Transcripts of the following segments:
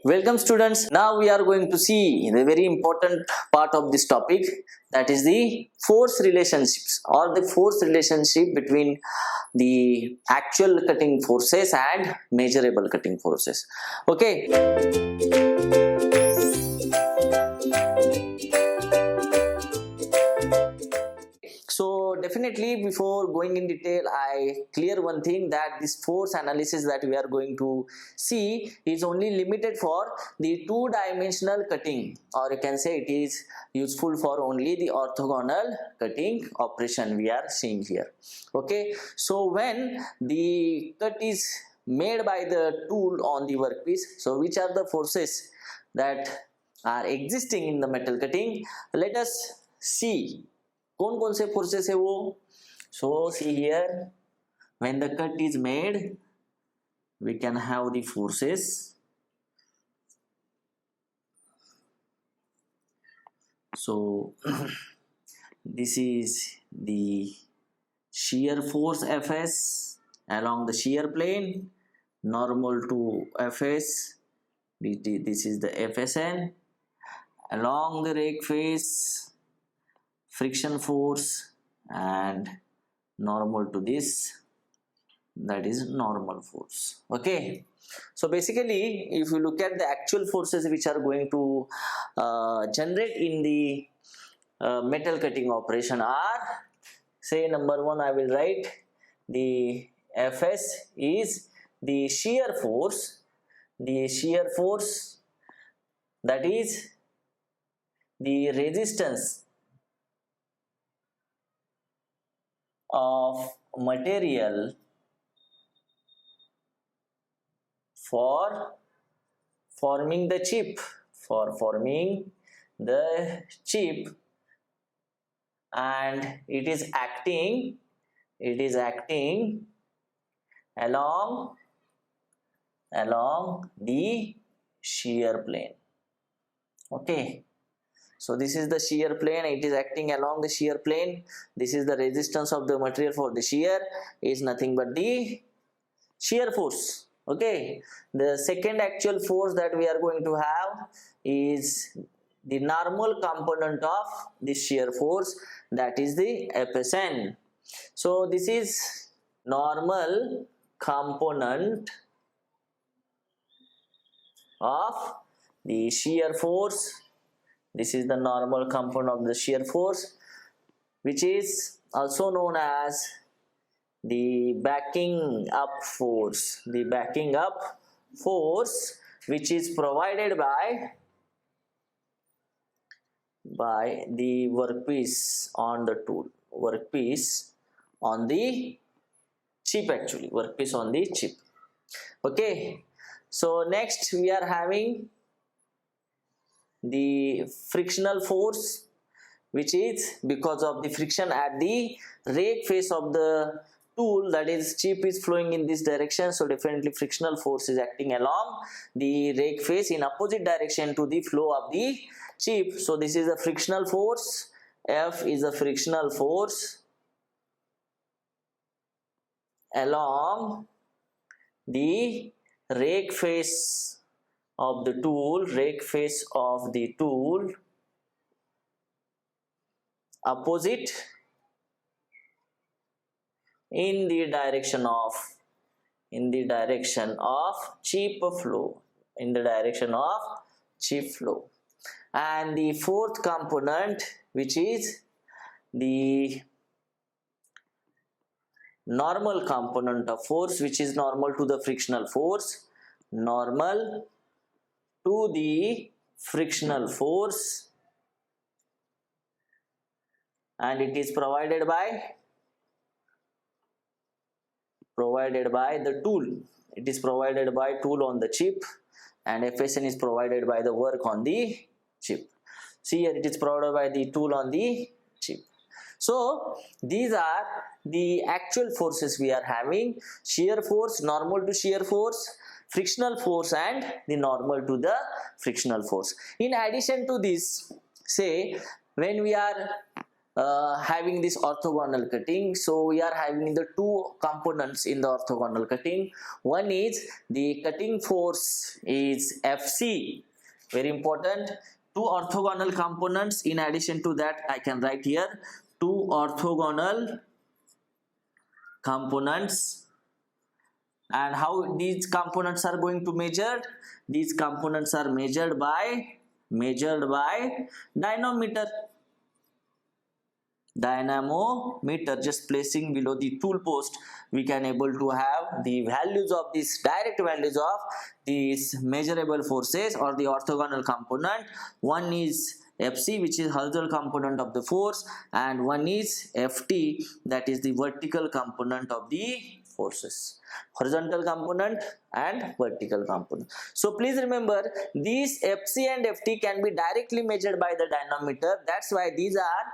Welcome students. Now we are going to see the very important part of this topic, that is the force relationships or the force relationship between the actual cutting forces and measurable cutting forces. Okay. So definitely before going in detail, I clear one thing, that this force analysis that we are going to see is only limited for the two-dimensional cutting, or you can say it is useful for only the orthogonal cutting operation we are seeing here. Okay, so when the cut is made by the tool on the workpiece, so which are the forces that are existing in the metal cutting? Let us see कौन कौन से forces है वो. So see here, when the cut is made, we can have the forces. So this is the shear force Fs along the shear plane, normal to Fs, this is the Fsn, along the rake face, friction force, and normal to this, that is normal force. Okay, so basically if you look at the actual forces which are going to generate in the metal cutting operation are, say number one I will write the Fs is the shear force, that is the resistance of material for forming the chip, and it is acting along the shear plane. Okay, so this is the shear plane, it is acting along the shear plane. This is the resistance of the material for the shear, is nothing but the shear force. Okay, the second actual force that we are going to have is the normal component of the shear force, that is the Fsn. So this is normal component of the shear force. This is the normal component of the shear force, which is also known as the backing up force. The backing up force, which is provided by the workpiece on the tool, workpiece on the chip, actually workpiece on the chip. Okay, so next we are having the frictional force, which is because of the friction at the rake face of the tool, that is chip is flowing in this direction, so definitely frictional force is acting along the rake face in opposite direction to the flow of the chip. So this is a frictional force. F is a frictional force along the rake face of the tool, opposite in the direction of chip flow, and the fourth component, which is the normal component of force, which is normal to the frictional force, and it is provided by the tool. It is provided by tool on the chip, and Fsn is provided by the work on the chip. See here, it is provided by the tool on the chip. So these are the actual forces we are having: shear force, normal to shear force, frictional force, and the normal to the frictional force. In addition to this, say when we are having this orthogonal cutting. So we are having the two components in the orthogonal cutting. One is the cutting force is Fc, very important. Two orthogonal components. In addition to that, I can write here two orthogonal components. And how these components are going to measured? These components are measured by dynamometer. Dynamometer, just placing below the tool post, we can able to have the values of these direct values of these measurable forces or the orthogonal component. One is Fc, which is horizontal component of the force, and one is Ft, that is the vertical component of the forces. Horizontal component and vertical component. So please remember, these Fc and Ft can be directly measured by the dynamometer. That's why these are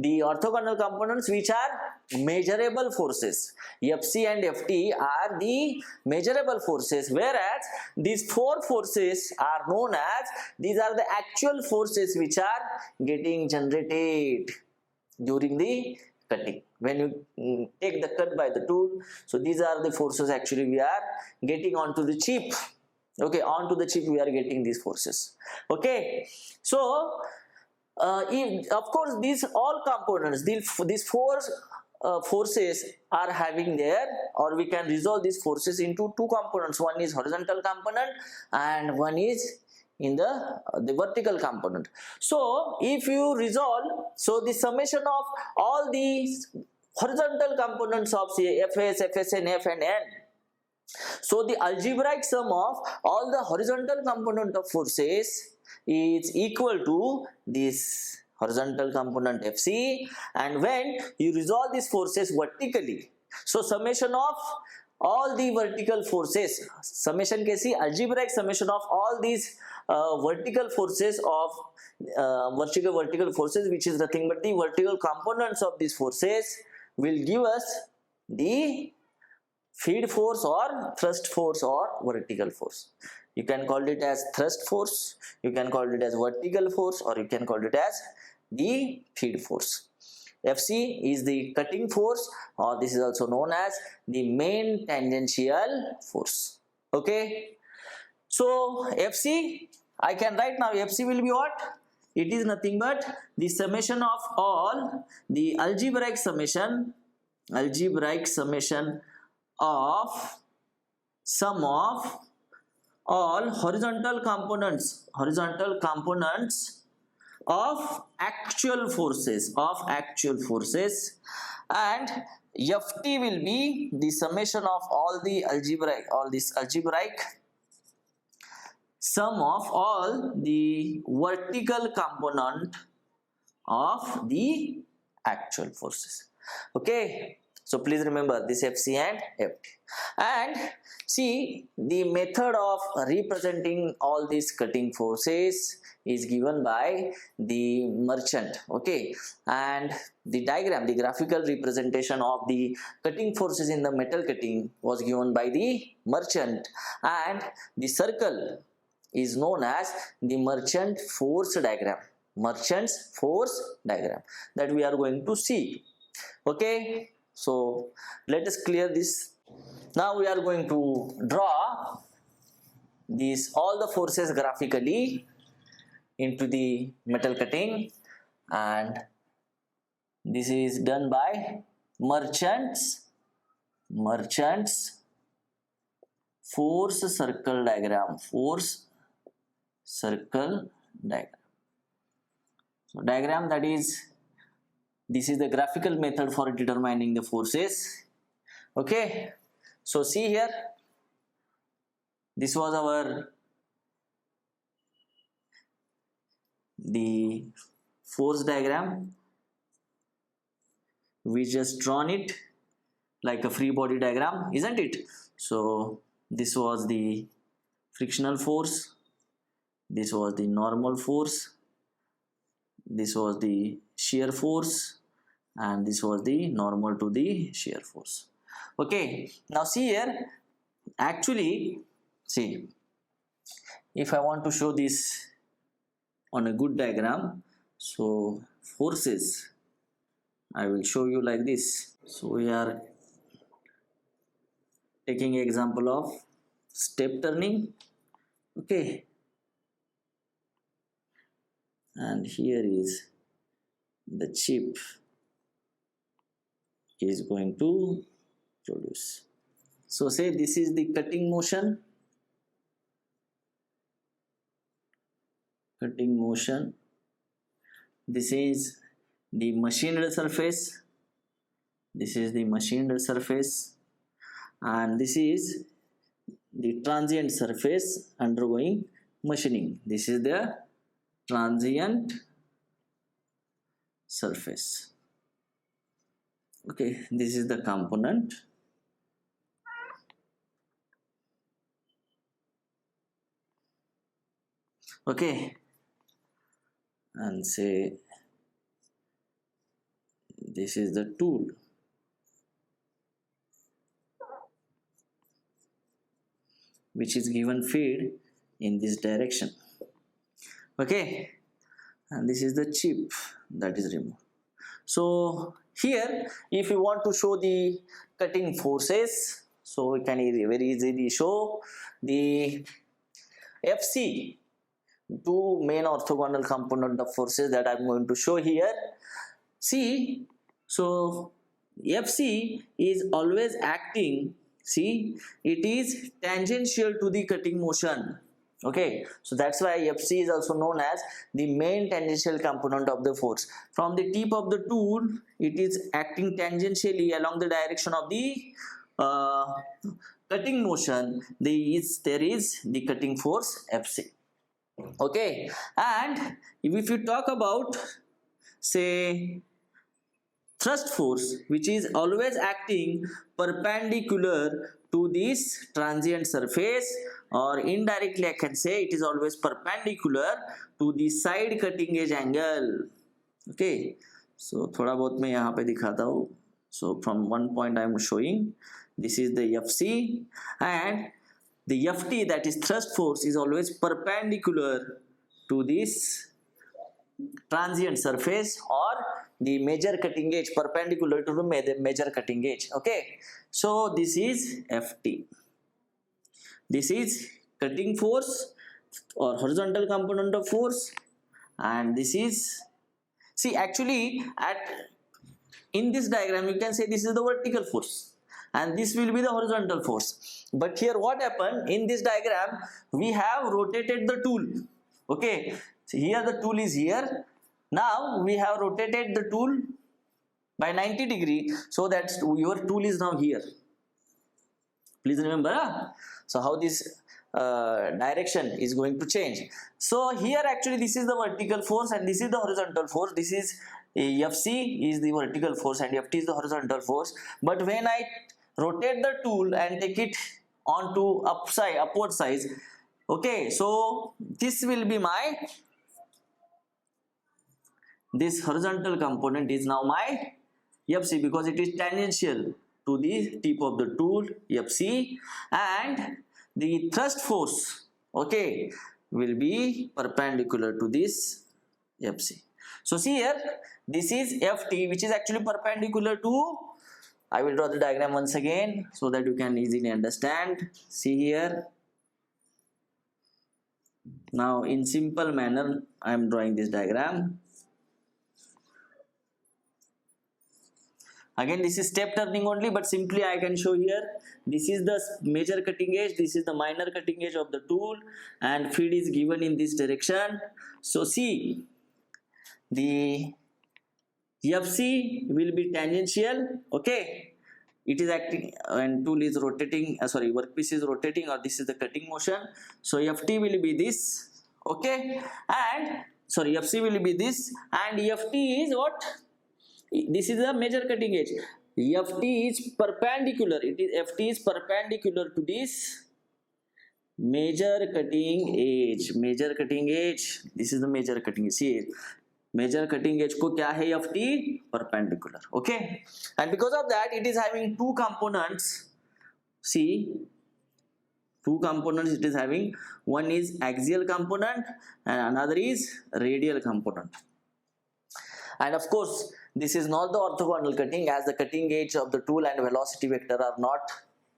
the orthogonal components which are measurable forces. Fc and Ft are the measurable forces, whereas these four forces are known as, these are the actual forces which are getting generated during the cutting. When you take the cut by the tool, so these are the forces actually we are getting onto the chip. Okay, onto the chip we are getting these forces. Okay, so of course these all components, these four forces are having there, or we can resolve these forces into two components. One is horizontal component and one is in the vertical component. So if you resolve, so the summation of all these horizontal components of say Fs, Fsn, F and N, so the algebraic sum of all the horizontal component of forces is equal to this horizontal component Fc, and when you resolve these forces vertically, so summation of all the vertical forces, summation कैसी, algebraic summation of all these vertical forces of vertical forces, which is nothing but the vertical components of these forces, will give us the feed force or thrust force or vertical force. You can call it as thrust force, you can call it as vertical force, or you can call it as the feed force. Fc is the cutting force, or this is also known as the main tangential force. Okay, so Fc, I can write now, Fc will be what? It is nothing but the summation of all the algebraic summation of sum of all horizontal components of actual forces, and Ft will be the summation of all this algebraic sum of all the vertical component of the actual forces. Okay, so please remember this Fc and Ft. And see, the method of representing all these cutting forces is given by the merchant. Okay, and the diagram, the graphical representation of the cutting forces in the metal cutting was given by the merchant, and the circle is known as the merchant force diagram. Merchant's force diagram that we are going to see. Okay, so let us clear this. Now we are going to draw these all the forces graphically into the metal cutting, and this is done by merchant's force circle diagram. So diagram, that is, this is the graphical method for determining the forces. Okay, so see here, this was the force diagram. We just drawn it like a free body diagram, isn't it? So this was the frictional force, this was the normal force, this was the shear force, and this was the normal to the shear force. Okay, now see here, actually, see, if I want to show this on a good diagram, so forces I will show you like this. So we are taking example of step turning. Okay, and here is the chip is going to produce. So say this is the cutting motion. This is the machined surface. This is the machined surface, and this is the transient surface undergoing machining. This is the transient surface. Okay, this is the component. Okay, and say this is the tool. Which is given feed in this direction. Okay, and this is the chip that is removed. So here, if you want to show the cutting forces, so we can very easily show the FC, two main orthogonal component of forces that I am going to show here. See, so FC is always acting. See, it is tangential to the cutting motion. Okay, so that's why FC is also known as the main tangential component of the force. From the tip of the tool, it is acting tangentially along the direction of the cutting motion. There is the cutting force FC. Okay, and if you talk about, say, thrust force, which is always acting perpendicular to this transient surface, or indirectly I can say it is always perpendicular to the side cutting edge angle. Okay, so थोड़ा बहुत मैं यहाँ पे दिखाता हूँ. So from one point I am showing this is the FC, and the FT, that is thrust force, is always perpendicular to this transient surface or the major cutting edge, perpendicular to the major cutting edge. Okay, so this is FT. This is cutting force or horizontal component of force, and this is, see, actually in this diagram you can say this is the vertical force and this will be the horizontal force. But here what happened, in this diagram we have rotated the tool. Okay, so here the tool is here. Now we have rotated the tool by 90 degree, so that your tool is now here. Please remember, so how this direction is going to change. So here actually this is the vertical force and this is the horizontal force. This is FC is the vertical force and FT is the horizontal force. But when I rotate the tool and take it onto upward side, okay, so this will be my, this horizontal component is now my FC because it is tangential to the tip of the tool, FC, and the thrust force, okay, will be perpendicular to this FC. So see here, this is FT, which is actually perpendicular to, I will draw the diagram once again so that you can easily understand. See here, now in simple manner I am drawing this diagram. Again, this is step turning only, but simply I can show here. This is the major cutting edge, this is the minor cutting edge of the tool, and feed is given in this direction. So see, the FC will be tangential. Okay, it is acting when tool is rotating. Workpiece is rotating, or this is the cutting motion. So FT will be this. Okay, and FC will be this, and FT is what? This is the major cutting edge. FT is perpendicular. FT is perpendicular to this major cutting edge. Major cutting edge. This is the major cutting edge. See, major cutting edge को क्या है? FT perpendicular. Okay, and because of that, it is having two components. See, two components it is having. One is axial component and another is radial component. And of course, this is not the orthogonal cutting, as the cutting edge of the tool and velocity vector are not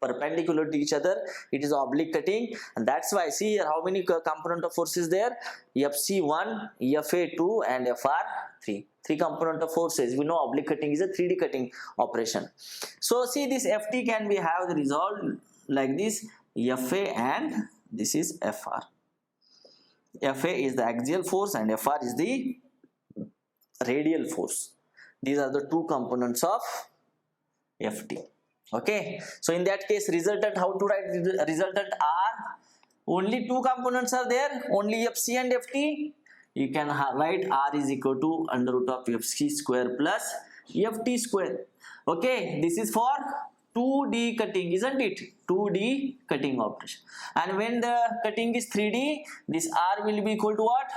perpendicular to each other. It is oblique cutting, and that's why see here how many component of forces there: FC1, FA2 and FR3. Three component of forces. We know oblique cutting is a 3D cutting operation. So see, this FT can be have the result like this: FA and this is FR. FA is the axial force and FR is the radial force. These are the two components of FT. Okay, so in that case, resultant, how to write resultant? R, only two components are there, only FC and FT. You can write R is equal to under root of FC square plus FT square. Okay, this is for 2D cutting, isn't it? 2D cutting operation. And when the cutting is 3D, this R will be equal to what?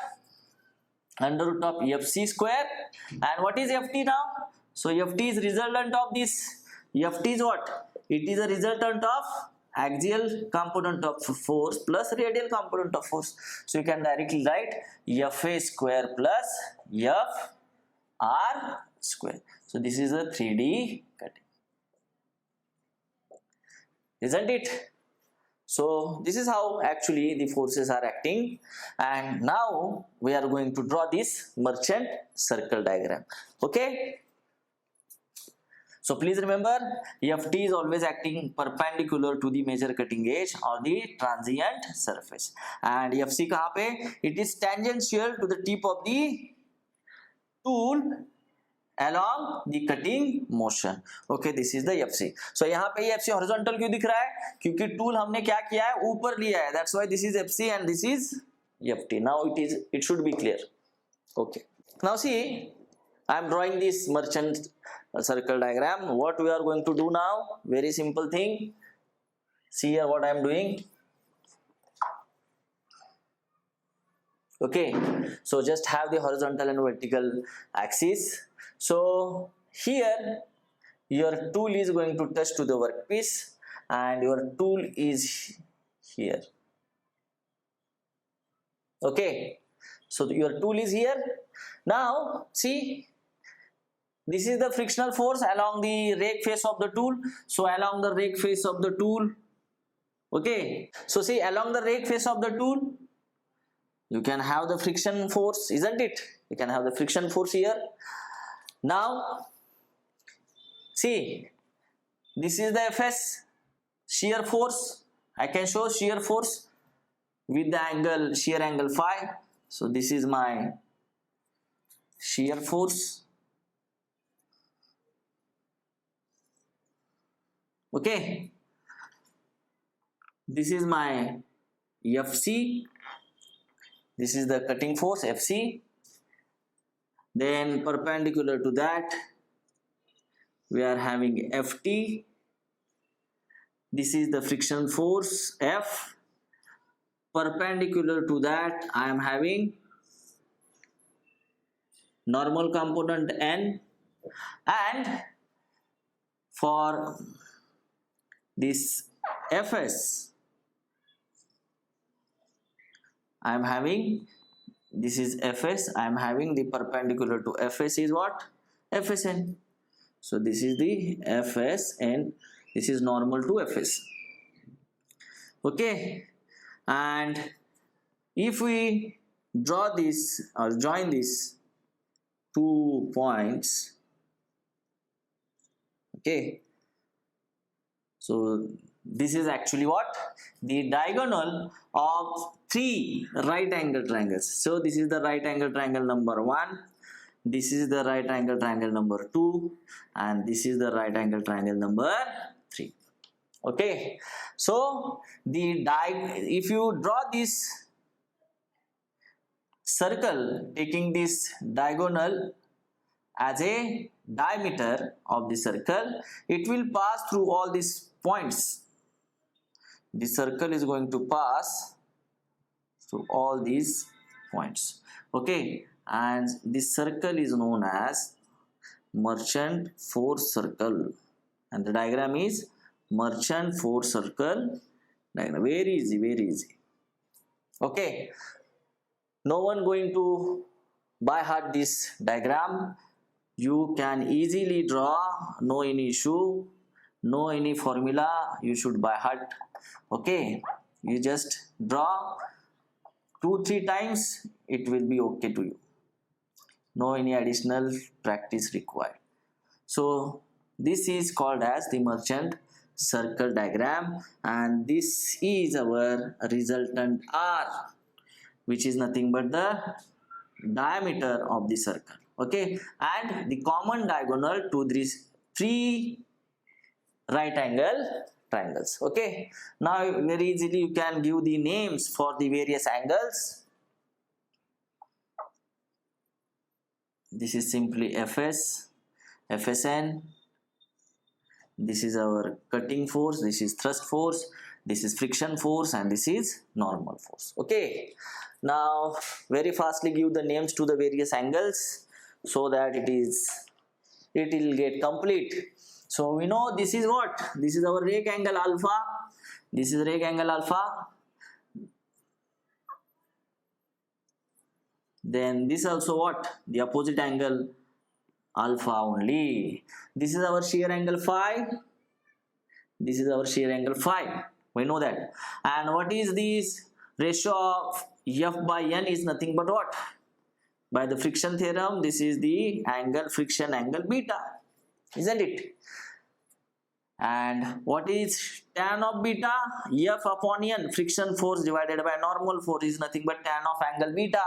Under root of FC square. And what is FT now? So FT is resultant of this. FT is what? It is a resultant of axial component of force plus radial component of force. So you can directly write FA square plus FR square. So this is a 3D cutting, isn't it? So this is how actually the forces are acting. And now we are going to draw this merchant circle diagram. Okay. So please remember, FT is always acting perpendicular to the major cutting edge or the transient surface. And FC kahan pe? It is tangential to the tip of the tool along the cutting motion. Okay, this is the FC. So यहाँ पे ये FC horizontal क्यों दिख रहा है? क्योंकि tool हमने क्या किया है? ऊपर लिया है. That's why this is FC and this is FT. Now it should be clear. Okay. Now see, I am drawing this merchant circle diagram. What we are going to do now? Very simple thing. See here what I am doing. Okay, so just have the horizontal and vertical axis. So here your tool is going to touch to the workpiece and your tool is here. Okay, so your tool is here. Now see, this is the frictional force along the rake face of the tool. So along the rake face of the tool, okay, so see, along the rake face of the tool you can have the friction force, isn't it? You can have the friction force here. Now see, this is the Fs, shear force. I can show shear force with the angle, shear angle phi. So this is my shear force. Okay, this is my FC. This is the cutting force FC. Then perpendicular to that we are having FT. This is the friction force F. Perpendicular to that I am having normal component N, and for this Fs I am having, this is Fs, I am having the perpendicular to Fs is what? Fsn. So this is the Fs and this is normal to Fs. Okay, and if we draw this or join these 2 points, okay, so this is actually what? The diagonal of 3 right angle triangles. So this is the right angle triangle number 1, this is the right angle triangle number 2, and this is the right angle triangle number 3. Okay, so the if you draw this circle taking this diagonal as a diameter of the circle, it will pass through all these points. The circle is going to pass through all these points. Okay, and this circle is known as merchant force circle, and the diagram is merchant force circle diagram. Very easy, very easy. Okay, no one going to by heart this diagram. you can easily draw, no any issue, no any formula you should by heart. Okay, you just draw 2-3 times, it will be okay to you, no any additional practice required. So this is called as the merchant circle diagram, and this is our resultant R, which is nothing but the diameter of the circle. Okay, and the common diagonal to these three right angle triangles. Okay, now very easily you can give the names for the various angles. This is simply Fs, Fsn. This is our cutting force, this is thrust force, this is friction force, and this is normal force. Okay, now very fastly give the names to the various angles so that it will get complete. So we know this is what? This is our rake angle alpha. This is rake angle alpha. Then this also what? The opposite angle alpha only. This is our shear angle phi. This is our shear angle phi. We know that. And what is this? Ratio of F by N is nothing but what? By the friction theorem, this is the angle, friction angle beta, isn't it? And what is tan of beta? F upon N, friction force divided by normal force, is nothing but tan of angle beta,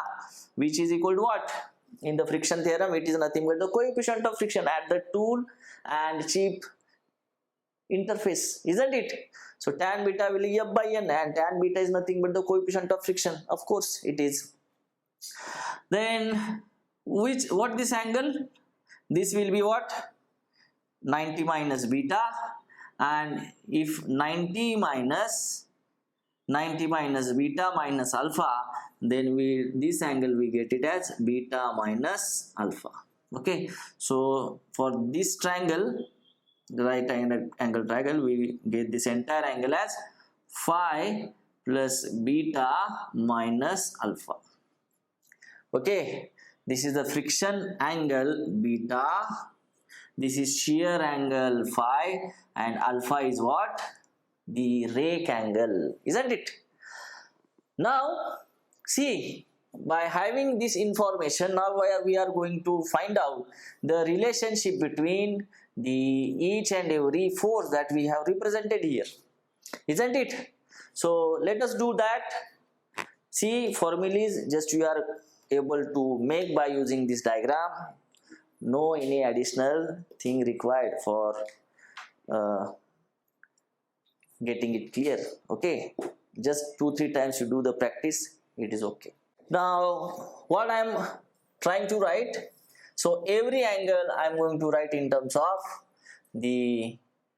which is equal to what? In the friction theorem, it is nothing but the coefficient of friction at the tool and chip interface, isn't it? So tan beta will be F by N, and tan beta is nothing but the coefficient of friction. Of course it is. Then what this angle? This will be what? 90 minus beta, and if 90 minus beta minus alpha, then this angle we get it as beta minus alpha. Okay, so for this triangle, the right angle triangle, we get this entire angle as phi plus beta minus alpha. Okay, this is the friction angle beta, this is shear angle phi, and alpha is what? The rake angle, isn't it? Now see, by having this information, now we are going to find out the relationship between the each and every force that we have represented here, isn't it? So let us do that. See, formulas just you are able to make by using this diagram. No any additional thing required for getting it clear. Okay, just 2-3 times you do the practice, it is okay. Now what I am trying to write, so every angle I am going to write in terms of the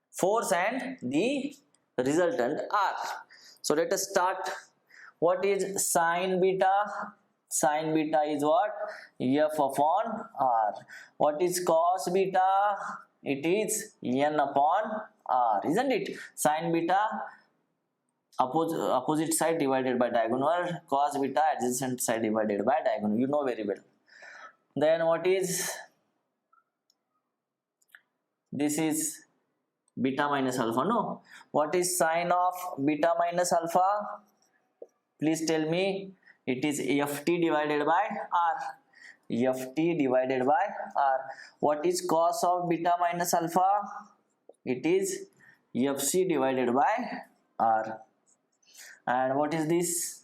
force and the resultant R. So let us start. What is sine beta? Sine beta is what? F upon R. What is cos beta? It is N upon R, isn't it? Sine beta, opposite side divided by diagonal, cos beta adjacent side divided by diagonal, you know very well. Then what is this? Is beta minus alpha, no? What is sine of beta minus alpha? Please tell me. It is Ft divided by R. Ft divided by R. What is cos of beta minus alpha? It is Fc divided by R. And what is this?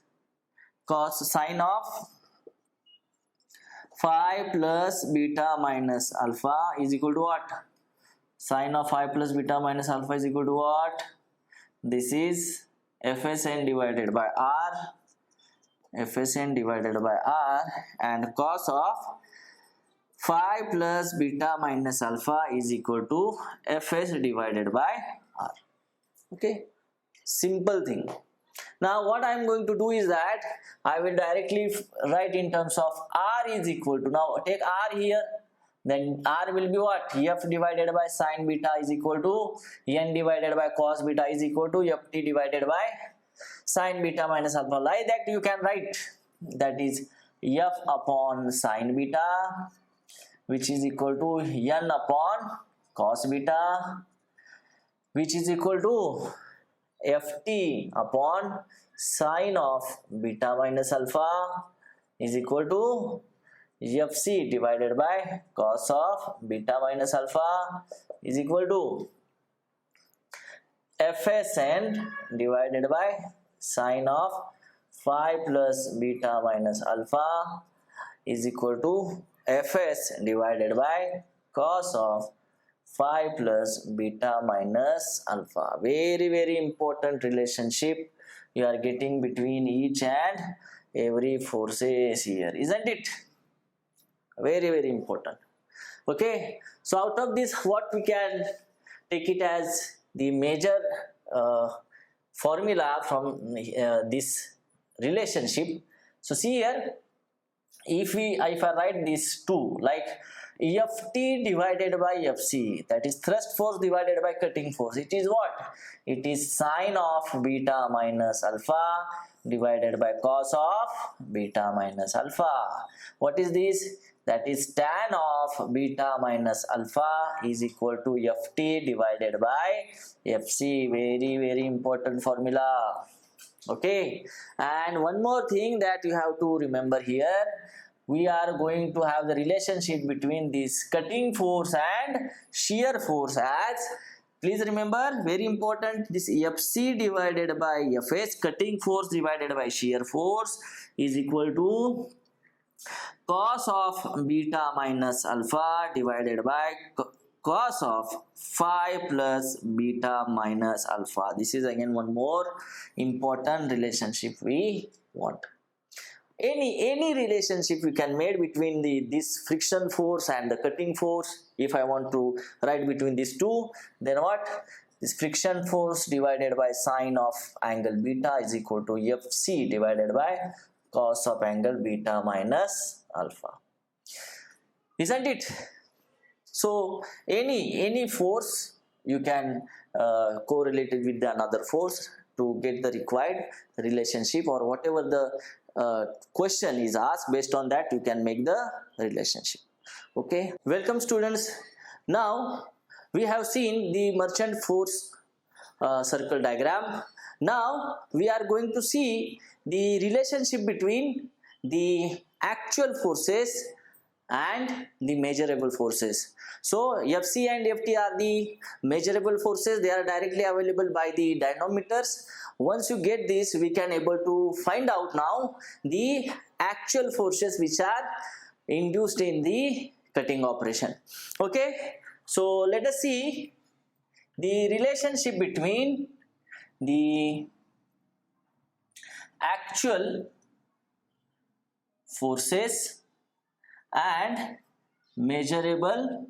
Cos sine of phi plus beta minus alpha is equal to what? Sine of phi plus beta minus alpha is equal to what? This is Fsn divided by R. Fsn divided by R, and cos of phi plus beta minus alpha is equal to Fs divided by R. Okay, simple thing. Now what I am going to do is that I will directly write in terms of R is equal to, now take R here, then R will be what? F divided by sine beta is equal to N divided by cos beta is equal to Ft divided by sine beta minus alpha. Like that you can write, that is F upon sine beta which is equal to n upon cos beta, which is equal to ft upon sine of beta minus alpha is equal to fc divided by cos of beta minus alpha is equal to fsn divided by sine of phi plus beta minus alpha is equal to fs divided by cos of phi plus beta minus alpha. Very important relationship you are getting between each and every forces here, isn't it? Very important. Okay, so out of this, what we can take it as the major formula from this relationship. So see here, if I write this 2 like ft divided by fc, that is thrust force divided by cutting force, it is what? It is sine of beta minus alpha divided by cos of beta minus alpha. What is this? That is tan of beta minus alpha is equal to ft divided by fc. Very important formula. Okay, and one more thing that you have to remember here, we are going to have the relationship between this cutting force and shear force as, please remember, very important, this fc divided by fs, cutting force divided by shear force, is equal to cos of beta minus alpha divided by cos of phi plus beta minus alpha. This is again one more important relationship we want. Any relationship we can make between this friction force and the cutting force. If I want to write between these two, then what? This friction force divided by sine of angle beta is equal to fc divided by cos of angle beta minus alpha, isn't it? So any force you can correlate it with another force to get the required relationship, or whatever the question is asked, based on that you can make the relationship. Okay, welcome students. Now we have seen the merchant force circle diagram. Now we are going to see the relationship between the actual forces and the measurable forces. So fc and ft are the measurable forces, they are directly available by the dynamometers. Once you get this, we can able to find out now the actual forces which are induced in the cutting operation. Okay, so let us see the relationship between the actual forces and measurable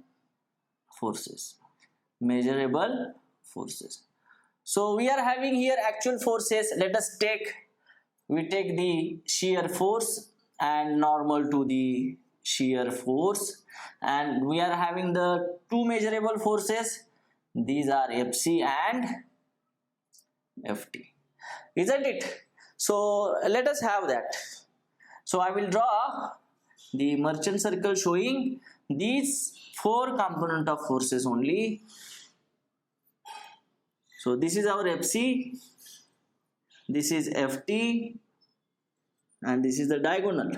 forces. So we are having here actual forces. Let us take the shear force and normal to the shear force, and we are having the two measurable forces. These are fc and ft, isn't it? So let us have that. So I will draw the merchant circle showing these four component of forces only. So this is our fc, this is ft, and this is the diagonal.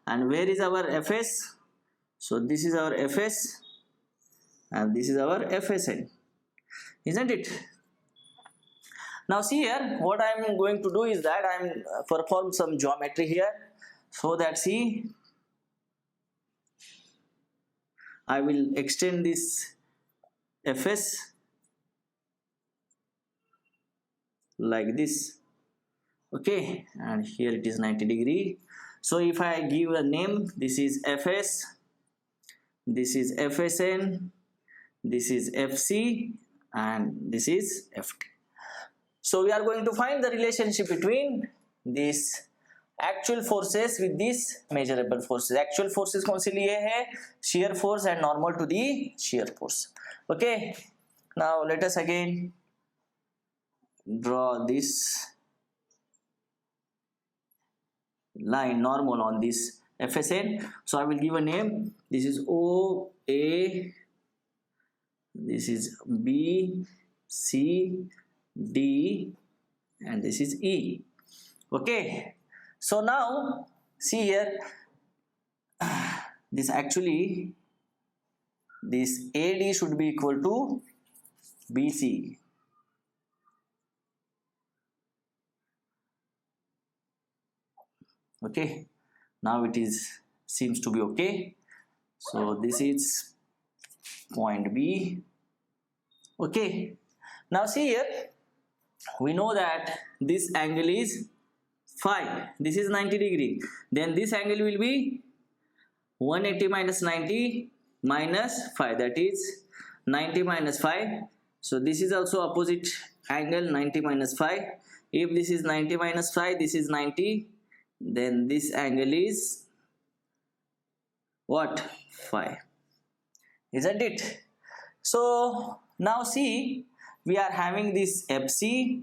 And where is our fs? So this is our fs and this is our fsn, isn't it? Now see here, what I am going to do is that I am perform some geometry here, so that see, I will extend this fs like this. Okay, and here it is 90 degree. So if I give a name, this is fs, this is fsn, this is fc, and this is ft. So we are going to find the relationship between these actual forces with these measurable forces. Actual forces कौन सी लिए है? Shear force and normal to the shear force. Okay, now let us again draw this line normal on this FSN. So I will give a name. This is OA, this is B, C, D, and this is E. Okay, so now see here, this actually, this AD should be equal to BC. Okay, now it is seems to be okay. So this is point B. Okay, now see here, we know that this angle is phi, this is 90 degree, then this angle will be 180 minus 90 minus phi, that is 90 minus phi. So this is also opposite angle, 90 minus phi. If this is 90 minus phi, this is 90, then this angle is what? Phi, isn't it? So now see, we are having this FC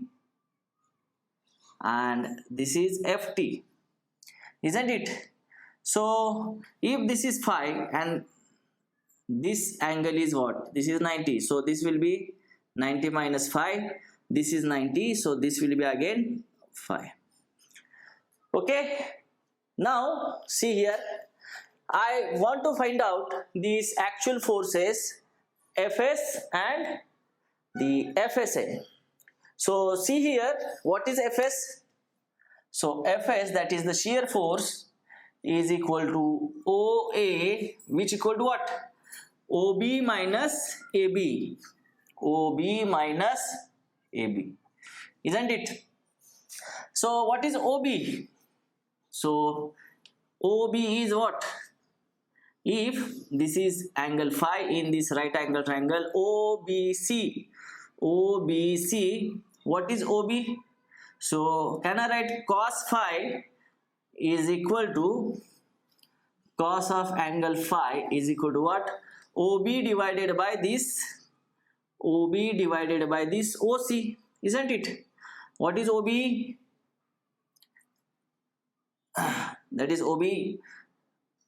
and this is FT, isn't it? So if this is phi and this angle is what? This is 90, so this will be 90 minus phi, this is 90, so this will be again phi. Okay, now see here, I want to find out these actual forces Fs and the FSN. So see here, what is Fs? So Fs, that is the shear force, is equal to OA, which equal to what? OB minus AB. OB minus AB, isn't it? So what is OB? So OB is what? If this is angle phi in this right angle triangle OBC, OBC, what is OB? So can I write cos phi is equal to cos of angle phi is equal to what? OB divided by this, OB divided by this OC, isn't it? What is OB? That is OB.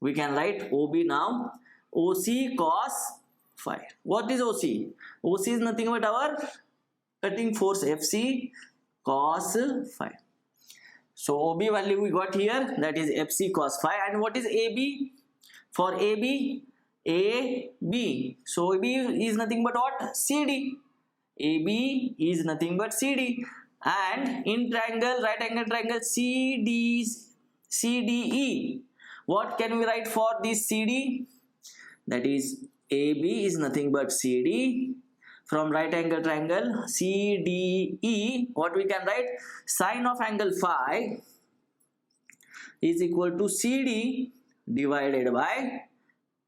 We can write OB now. OC cos phi. What is OC? OC is nothing but our cutting force FC cos phi. So OB value we got here, that is FC cos phi. And what is AB? For AB, AB. So AB is nothing but what? CD. AB is nothing but CD. And in triangle, right angle triangle CDE, what can we write for this CD? That is AB is nothing but CD. From right angle triangle CDE, what we can write? Sine of angle phi is equal to CD divided by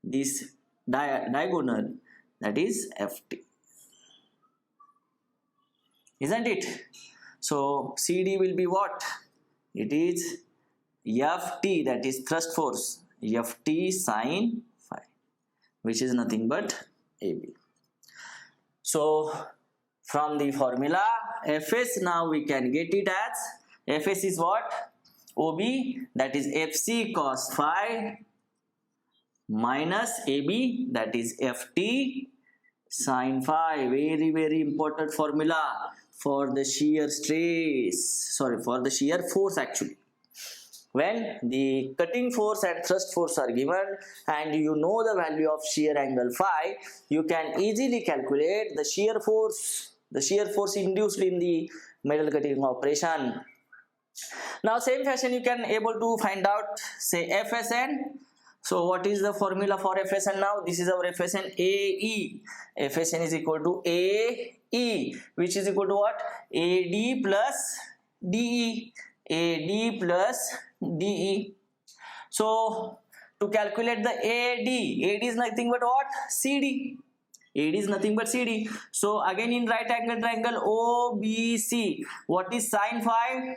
this diagonal, that is FT, isn't it? So CD will be what? It is FT, that is thrust force, FT sine phi, which is nothing but AB. So from the formula Fs, now we can get it as Fs is what? OB, that is FC cos phi minus AB, that is FT sine phi. Very, very important formula for the shear stress, sorry, for the shear force actually. When the cutting force and thrust force are given and you know the value of shear angle phi, you can easily calculate the shear force induced in the metal cutting operation. Now same fashion you can able to find out, say, FSN. So what is the formula for FSN now? This is our FSN, AE. FSN is equal to AE, which is equal to what? AD plus DE. AD plus DE. So to calculate the AD is nothing but what? CD. AD is nothing but CD. So again in right angle triangle OBC, what is sine phi?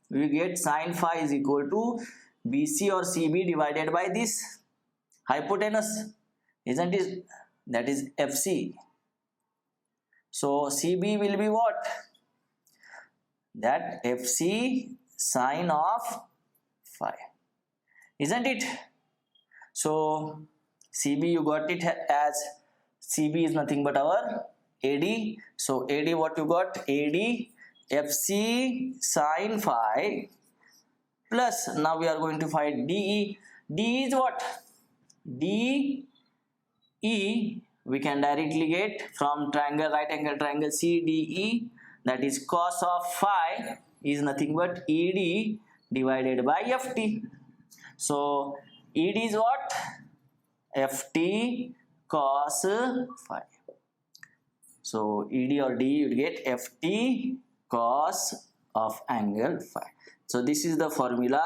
We get sine phi is equal to BC or CB divided by this hypotenuse, isn't it? That is FC. So CB will be what? That FC sine of phi. isn't it? So CB you got it as CB is nothing but our AD. So AD what you got? AD FC sine phi plus, now we are going to find DE. DE is what? DE we can directly get from triangle, right angle triangle CDE, that is cos of phi is nothing but ED divided by FT. So ED is what? FT cos phi. So ED or DE you get FT cos of angle phi. So this is the formula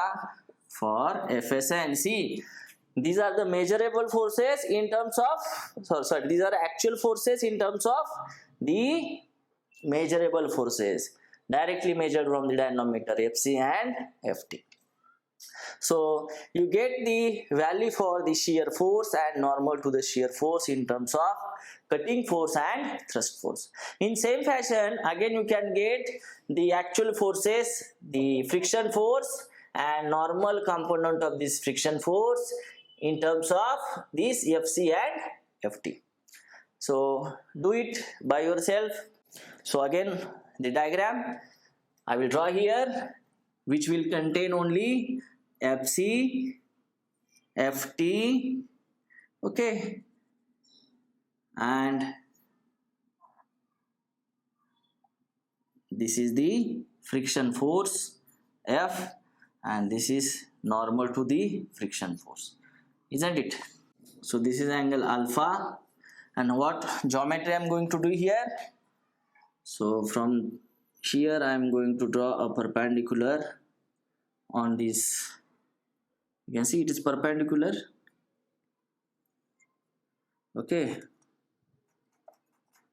for Fs and C. These are the measurable forces in terms of, sorry, these are actual forces in terms of the measurable forces directly measured from the denominator Fc and Ft. So you get the value for the shear force and normal to the shear force in terms of cutting force and thrust force. In same fashion, again you can get the actual forces, the friction force and normal component of this friction force in terms of this Fc and Ft. So do it by yourself. So again the diagram I will draw here, which will contain only Fc, Ft, okay, and this is the friction force F, and this is normal to the friction force, isn't it? So this is angle alpha, and what geometry I am going to do here? So from here I am going to draw a perpendicular on this. You can see it is perpendicular, okay,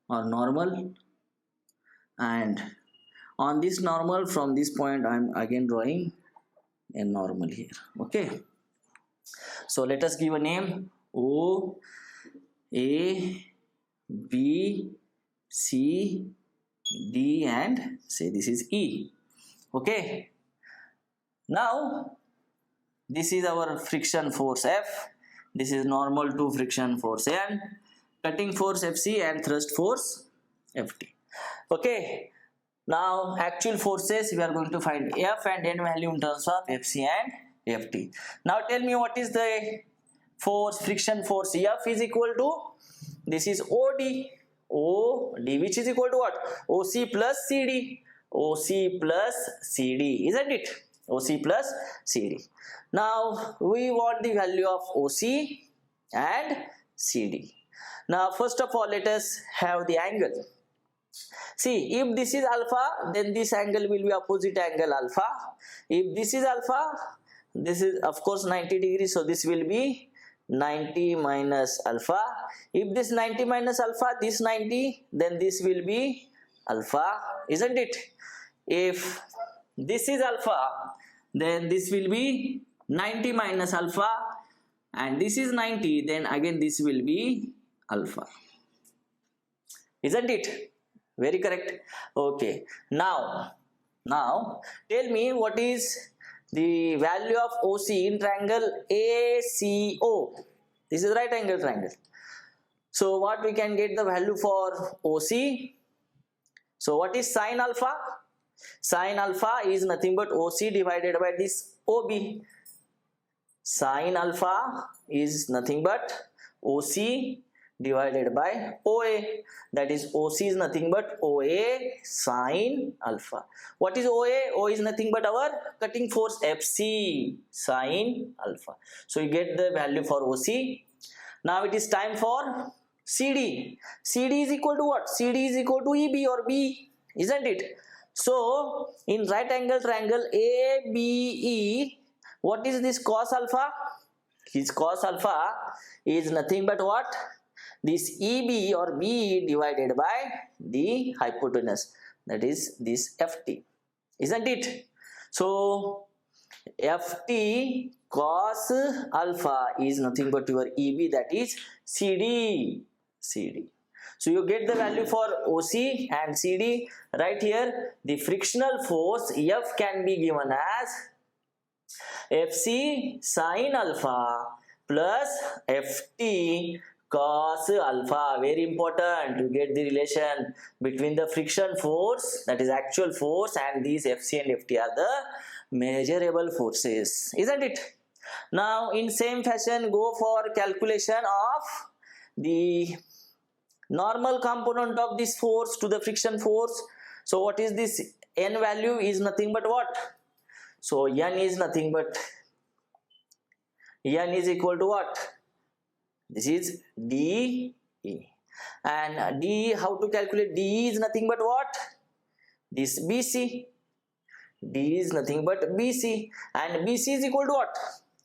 or normal, and on this normal from this point I am again drawing a normal here, okay. So let us give a name O, A, B, C, D, and say this is E, okay. Now this is our friction force F, this is normal to friction force N, cutting force Fc and thrust force Ft, okay. Now actual forces we are going to find F and N value in terms of Fc and Ft. Now tell me what is the force, friction force F is equal to, this is OD, which is equal to what? OC plus CD, OC plus CD, isn't it? OC plus CD. Now we want the value of OC and CD. Now first of all let us have the angle. See, if this is alpha, then this angle will be opposite angle alpha. If this is alpha, this is of course 90 degrees, so this will be 90 minus alpha. If this 90 minus alpha, this 90, then this will be alpha, isn't it? If this is alpha, then this will be 90 minus alpha, and this is 90, then again this will be alpha, isn't it? Very correct. Okay, now tell me what is the value of OC in triangle ACO. This is right angle triangle. So what we can get the value for OC? So what is sine alpha? Sine alpha is nothing but OC divided by this OB. Sine alpha is nothing but OC divided by OA, that is OC is nothing but OA sine alpha. What is OA? O is nothing but our cutting force FC sine alpha. So you get the value for OC. Now it is time for CD. CD is equal to what? CD is equal to EB or B, isn't it? So in right angle triangle ABE, what is this cos alpha? His cos alpha is nothing but what? This EB or BE divided by the hypotenuse, that is this FT, isn't it? So FT cos alpha is nothing but your EB, that is CD. So you get the value for OC and CD. Right here the frictional force F can be given as Fc sin alpha plus Ft cos alpha. Very important to get the relation between the friction force, that is actual force, and these Fc and Ft are the measurable forces, isn't it? Now in same fashion, go for calculation of the normal component of this force to the friction force. So what is this? N value is nothing but what? So N is nothing but, N is equal to what? This is D. And D, how to calculate? D is nothing but what? This BC. D is nothing but BC. And BC is equal to what?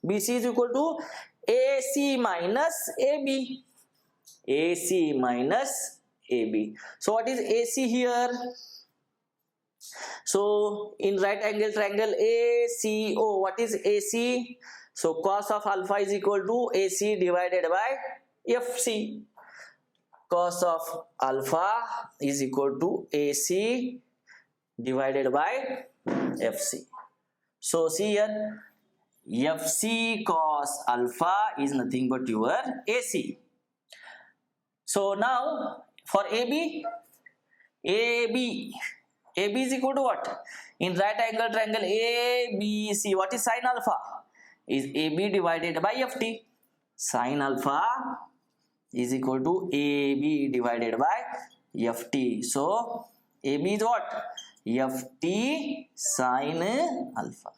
BC is equal to AC minus AB. AC minus AB. So what is AC here? So in right angle triangle ACO, what is AC? So cos of alpha is equal to AC divided by FC. Cos of alpha is equal to AC divided by FC. So see here, FC cos alpha is nothing but your AC. So now for AB is equal to what? In right angle triangle ABC, what is sin alpha? Is AB divided by FT. Sin alpha is equal to AB divided by FT. So AB is what? FT sin alpha.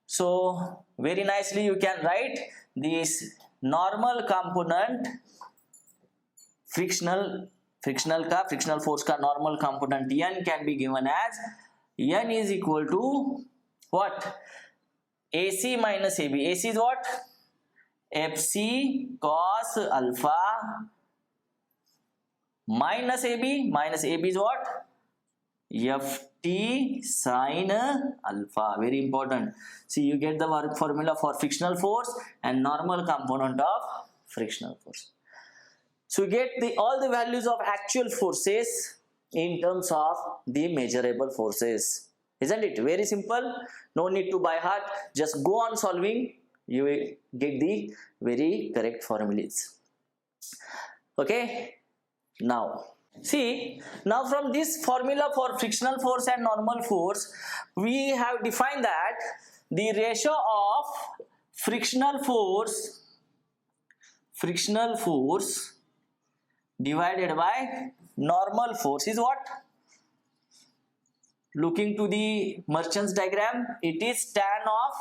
So very nicely you can write this normal component frictional force का normal component N can be given as N is equal to what? AC minus AB. AC is what? FC cos alpha minus AB. Minus AB is what? Ft sin alpha. Very important. See, you get the work formula for frictional force and normal component of frictional force. So you get all the values of actual forces in terms of the measurable forces. Isn't it? Very simple. No need to by heart. Just go on solving. You will get the very correct formulas. Okay. Now, see, now from this formula for frictional force and normal force, we have defined that the ratio of frictional force divided by normal force is what? Looking to the Merchant's diagram, it is tan of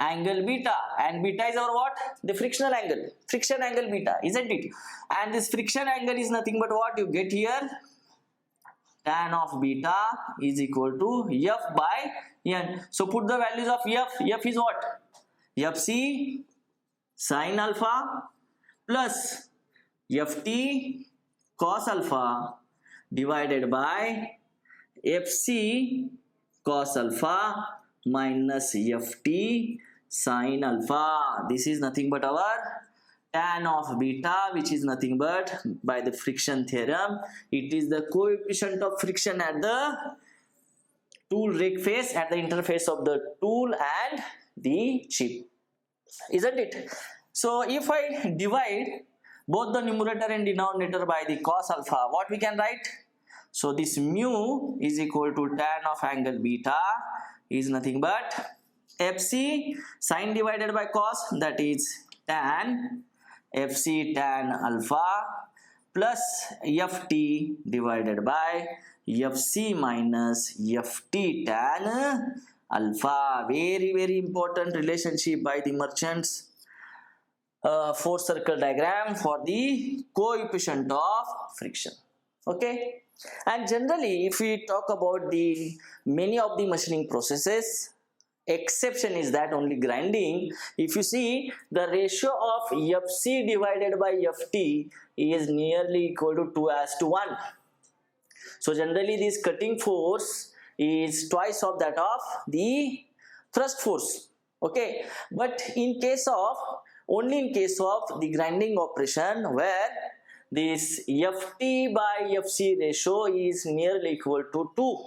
angle beta, and beta is our what? The frictional angle, friction angle beta, isn't it? And this friction angle is nothing but what you get here? Tan of beta is equal to F by N. So put the values of F. F is what? Fc sin alpha plus Ft cos alpha divided by Fc cos alpha minus Ft sin alpha. This is nothing but our tan of beta, which is nothing but by the friction theorem. It is the coefficient of friction at the tool rake face, at the interface of the tool and the chip, isn't it? So if I divide both the numerator and denominator by the cos alpha, what we can write? So this mu is equal to tan of angle beta is nothing but Fc sin divided by cos, that is tan Fc tan alpha plus Ft divided by Fc minus Ft tan alpha. Very, very important relationship by the Merchant's force circle diagram for the coefficient of friction. Okay, and generally if we talk about the many of the machining processes, exception is that only grinding, if you see the ratio of Fc divided by Ft is nearly equal to 2:1. So generally this cutting force is twice of that of the thrust force. Okay, but in case of only in case of the grinding operation where this Ft by Fc ratio is nearly equal to 2.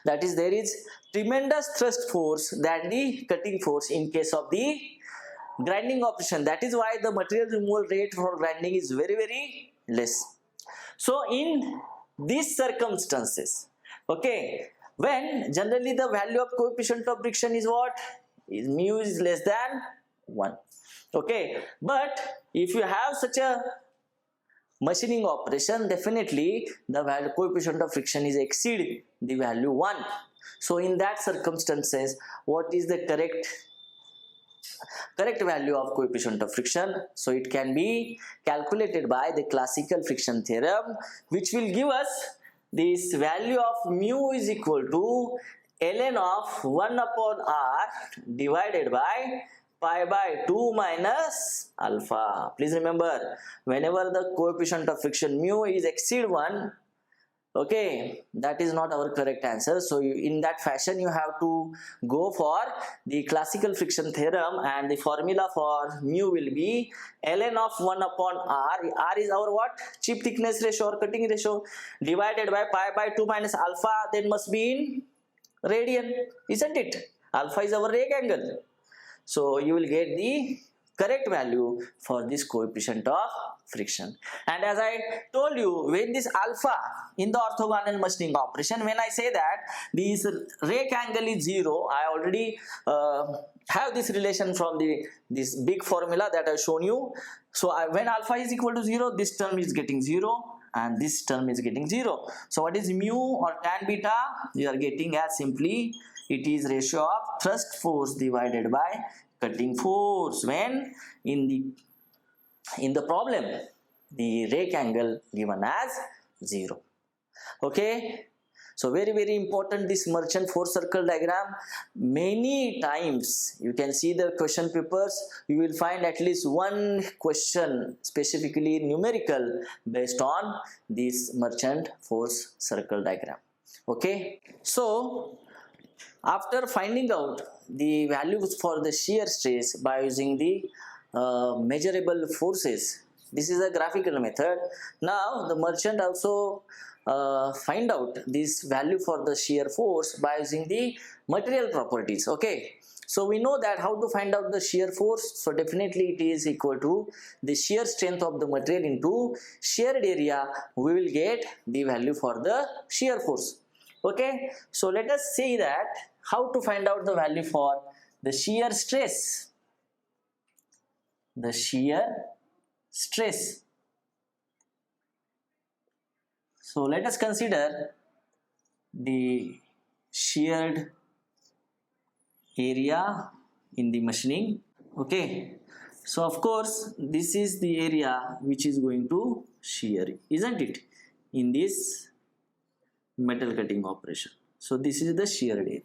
That is, there is tremendous thrust force than the cutting force in case of the grinding operation. That is why the material removal rate for grinding is very less. So in these circumstances, okay, when generally the value of coefficient of friction is what? Is mu is less than 1. Okay, but if you have such a machining operation, definitely the value coefficient of friction is exceed the value 1. So in that circumstances, what is the correct value of coefficient of friction? So it can be calculated by the classical friction theorem, which will give us this value of mu is equal to ln of 1 upon r divided by pi by 2 minus alpha. Please remember, whenever the coefficient of friction mu is exceed 1, okay, that is not our correct answer. So in that fashion you have to go for the classical friction theorem, and the formula for mu will be ln of 1 upon r. R is our what? Chip thickness ratio or cutting ratio, divided by pi by 2 minus alpha, then must be in radian, isn't it? Alpha is our rake angle. So you will get the correct value for this coefficient of friction. And as I told you, when this alpha in the orthogonal machining operation, when I say that this rake angle is 0, I already have this relation from this big formula that I have shown you. So when alpha is equal to 0, this term is getting 0 and this term is getting 0. So what is mu or tan beta? We are getting as simply it is ratio of thrust force divided by cutting force, when in the problem the rake angle given as 0. Okay, so very important, this merchant force circle diagram. Many times you can see the question papers, you will find at least one question specifically numerical based on this merchant force circle diagram. Okay, so after finding out the values for the shear stress by using the measurable forces, this is a graphical method. Now the merchant also find out this value for the shear force by using the material properties. Okay, so we know that how to find out the shear force. So definitely it is equal to the shear strength of the material into sheared area. We will get the value for the shear force. Okay, so let us see that how to find out the value for the shear stress. The shear stress. So let us consider the sheared area in the machining. Okay, so of course this is the area which is going to shear, isn't it, in this metal cutting operation. So this is the sheared area.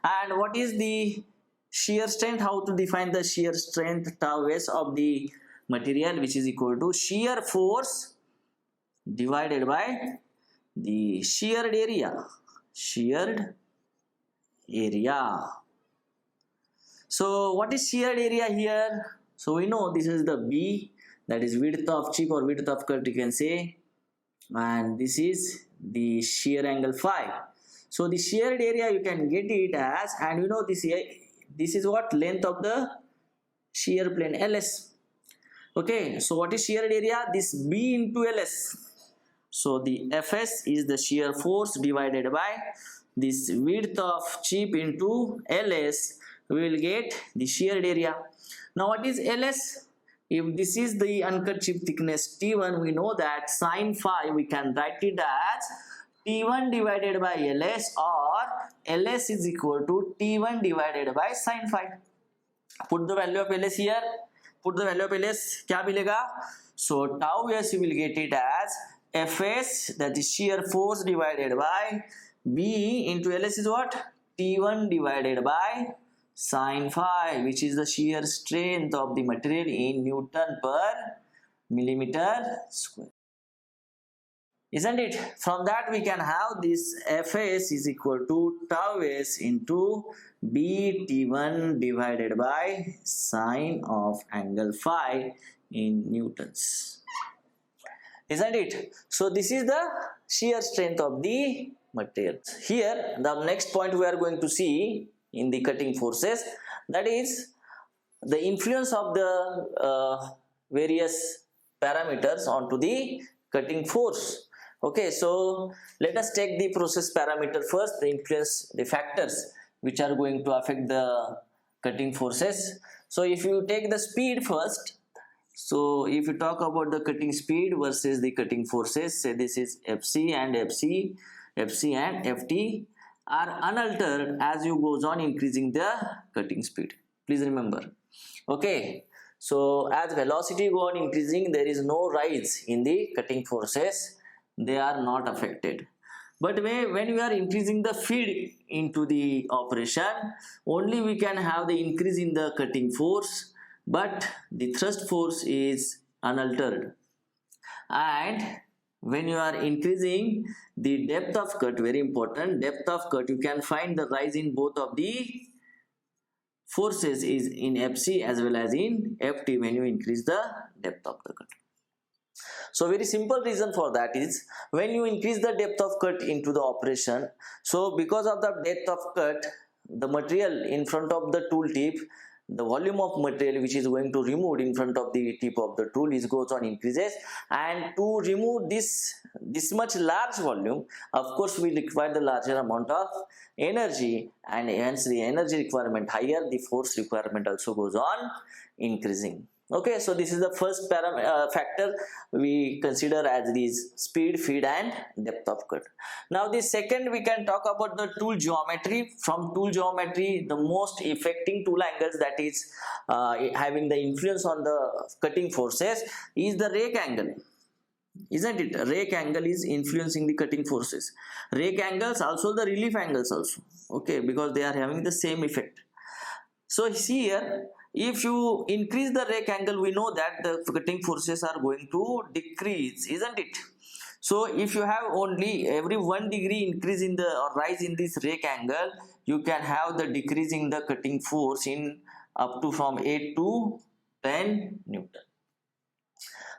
And what is the shear strength? How to define the shear strength? Tau s of the material, which is equal to shear force divided by the sheared area. Sheared area. So what is sheared area here? So we know this is the B, that is width of chip or width of cut, you can say, and this is the shear angle phi. So the sheared area you can get it as, and you know this is what? Length of the shear plane, ls. Okay, so what is sheared area? This B into ls. So the Fs is the shear force divided by this width of chip into ls. We will get the sheared area. Now what is ls? If this is the uncut chip thickness T1, we know that sin phi we can write it as T1 divided by ls, or ls is equal to T1 divided by sin phi. Put the value of ls here. Put the value of ls. क्या मिलेगा? So tau s you will get it as Fs, that is shear force divided by B into ls is what? T1 divided by sin phi, which is the shear strength of the material in Newton per millimeter square. Isn't it? From that we can have this Fs is equal to tau s into B T1 divided by sine of angle phi in newtons. Isn't it? So this is the shear strength of the material. Here the next point we are going to see in the cutting forces, that is the influence of the various parameters onto the cutting force. Okay, so let us take the process parameter first, the influence, the factors which are going to affect the cutting forces. So if you take the speed first, so if you talk about the cutting speed versus the cutting forces, say this is FC and FC, FC and FT are unaltered as you goes on increasing the cutting speed. Please remember. Okay, so as velocity go on increasing, there is no rise in the cutting forces, they are not affected. But when we are increasing the feed into the operation, only we can have the increase in the cutting force, but the thrust force is unaltered. And when you are increasing the depth of cut, very important, depth of cut, you can find the rise in both of the forces is in FC as well as in FT when you increase the depth of the cut. So very simple reason for that is when you increase the depth of cut into the operation, so because of the depth of cut, the material in front of the tool tip, the volume of material which is going to remove in front of the tip of the tool is goes on increases, and to remove this much large volume, of course we require the larger amount of energy, and hence the energy requirement higher, the force requirement also goes on increasing. Okay, so this is the first factor we consider as this speed, feed and depth of cut. Now the second, we can talk about the tool geometry. From tool geometry, the most affecting tool angles that is having the influence on the cutting forces is the rake angle. Isn't it? Rake angle is influencing the cutting forces. Rake angles, also the relief angles also. Okay, because they are having the same effect. So here, if you increase the rake angle, we know that the cutting forces are going to decrease, isn't it? So if you have only every 1 degree increase in the or rise in this rake angle, you can have the decrease in the cutting force in up to from 8 to 10 Newton.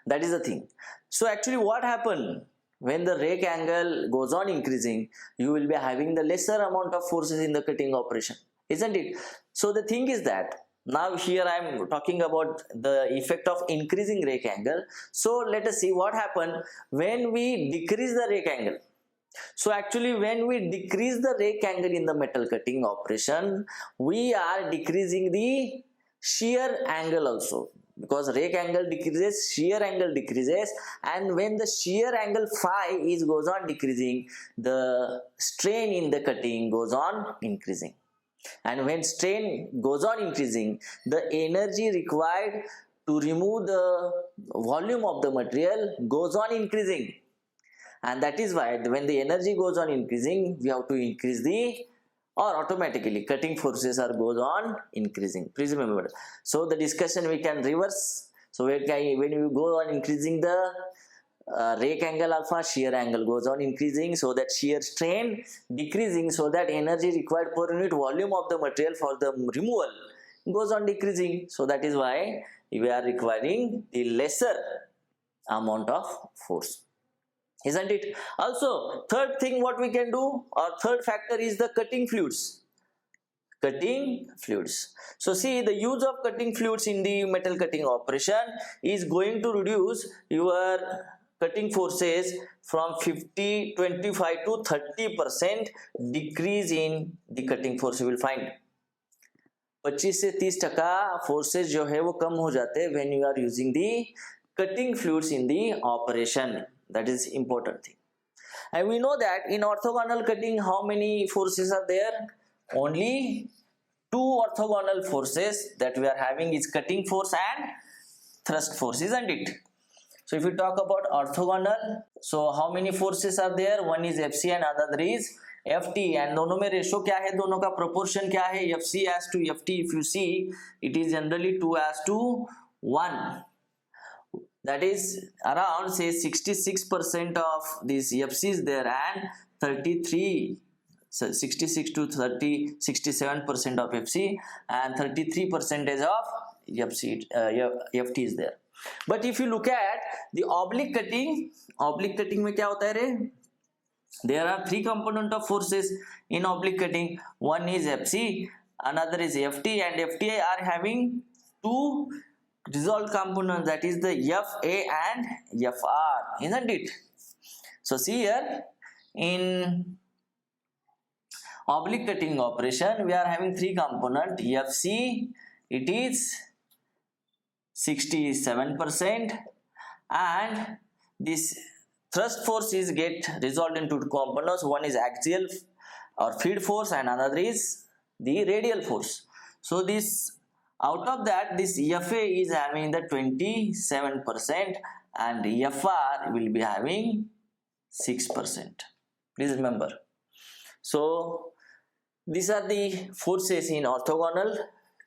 That is the thing. So actually what happened when the rake angle goes on increasing, you will be having the lesser amount of forces in the cutting operation, isn't it? So the thing is that now here I am talking about the effect of increasing rake angle. So let us see what happened when we decrease the rake angle. So actually when we decrease the rake angle in the metal cutting operation, we are decreasing the shear angle also, because rake angle decreases, shear angle decreases, and when the shear angle phi is goes on decreasing, the strain in the cutting goes on increasing. And when strain goes on increasing, the energy required to remove the volume of the material goes on increasing. And that is why when the energy goes on increasing, we have to increase the, or automatically cutting forces are goes on increasing. Please remember. So the discussion we can reverse. So when you go on increasing the rake angle alpha, shear angle goes on increasing, so that shear strain decreasing, so that energy required per unit volume of the material for the removal goes on decreasing. So that is why we are requiring the lesser amount of force, isn't it? Also, third thing what we can do, or third factor, is the cutting fluids. Cutting fluids. So see, the use of cutting fluids in the metal cutting operation is going to reduce your cutting forces from 25 to 30% decrease in the cutting force you will find. 25 से 30% forces जो है वो कम हो जाते हैं when you are using the cutting fluids in the operation. That is important thing. And we know that in orthogonal cutting, how many forces are there? Only 2 orthogonal forces that we are having is cutting force and thrust force, isn't it? So if we talk about orthogonal, so how many forces are there? One is FC and another is FT, and दोनों में ratio क्या है, दोनों का proportion क्या है? FC as to FT, if you see, it is generally 2 as to 1. That is around say 66% of these FC is there, and 33, so 66 to 30, 67% of FC and 33% of FT is there. But if you look at the oblique cutting में क्या होता है रे? There are three component of forces in oblique cutting. One is FC, another is FT, and FT are having two resolved components, that is the FA and FR, isn't it? So see here, in oblique cutting operation we are having three component. FC, it is 67%, and this thrust force is get resolved into two components. One is axial or feed force and another is the radial force. So this, out of that, this FA is having the 27% and FR will be having 6%. Please remember. So these are the forces in orthogonal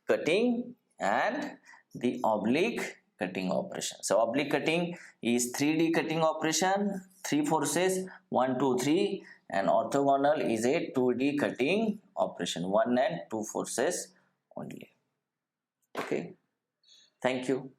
cutting and the oblique cutting operation. So oblique cutting is 3D cutting operation, three forces, 1, 2, 3, and orthogonal is a 2D cutting operation, 1 and 2 forces only. Okay, thank you.